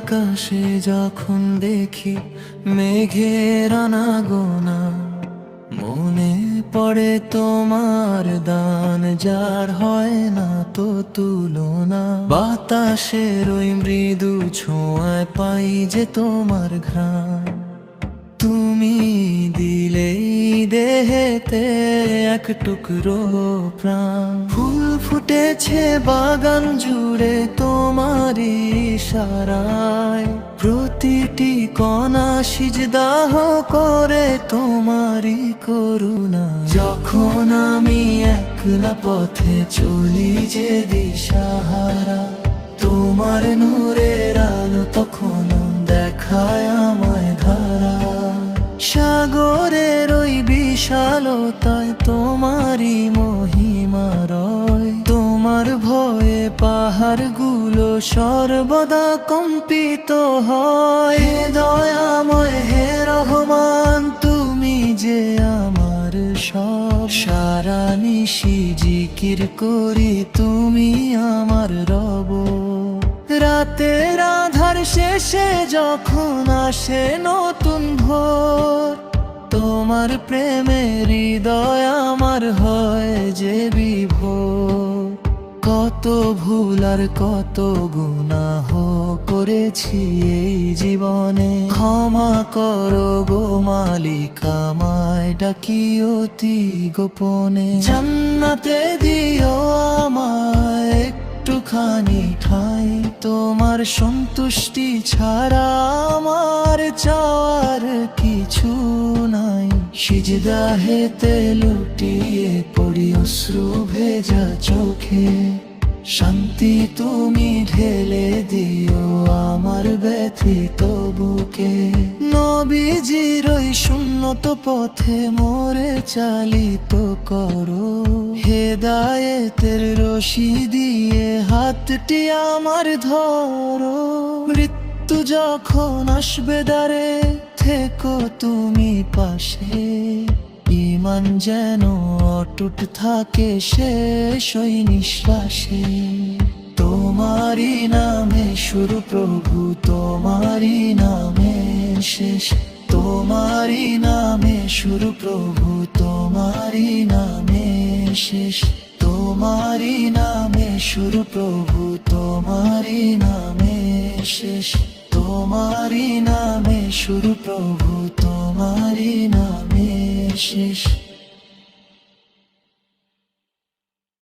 আকাশে যখন দেখি মেঘের আনাগোনা, মনে পড়ে তোমার দান যার হয় না তো তুলনা। বাতাসের ওই মৃদু ছোঁয়ায় পাই যে তোমার ঘ্রাণ, তুমি দিলেই দেহেতে এক টুকরো প্রাণ। ফুল ফুটেছে বাগান জুড়ে তোমারই ইশারায়, প্রতিটি কণা সিজদাহ করে তোমারই করুণা। যখন আমি একলা পথে চলি যে দিশাহারা, তোমার নূরের আলো তখন দেখায় আমায় ধারা। সাগরের ওই বিশালতায় তোমারই মহিমা রয়, তোমার ভয়ে পাহাড়গুলো সর্বদা কম্পিত হয়। হে দয়াময়, হে রহমান, তুমি যে আমার সব। সারা নিশি জিকির করি তুমি আমার রব। রাতের আধার শেষে যখন আসে নতুন ভোর, তোমার প্রেমে হৃদয় আমার হয় যে বিভোর। কত ভুল আর কত গুনাহ করেছি এই জীবনে, ক্ষমা করো গো মালিক আমায় ডাকি অতি গোপনে। জান্নাতে দিও আমায় একটুখানি ঠাঁই, তোমার সন্তুষ্টি ছাড়া আমার চাওয়ার কিছু নাই। সিজদা হেতে লুটিয়ে পড়ি অশ্রু ভেজা চোখে, শান্তি তুমি ঢেলে দিও আমার ব্যথিত বুকে। নবীজির ওই শূন্যত পথে মোরে চালিত করো, হেদায়েতের রশি দিয়ে হাতটি আমার ধরো। মৃত্যু যখন আসবে দ্বারে, থেকো তুমি পাশে, ঈমান যেন অটুট থাকে শেষ ওই নিঃশ্বাসে। তোমারই নামে শুরু প্রভু, তোমারই নামে শেষ। তোমারই নামে শুরু প্রভু, তোমারই নামে শেষ। তোমারই নামে শুরু প্রভু, তোমারই নামে শেষ। তোমারই নামে শুরু প্রভু, তোমারই নামে শেষ।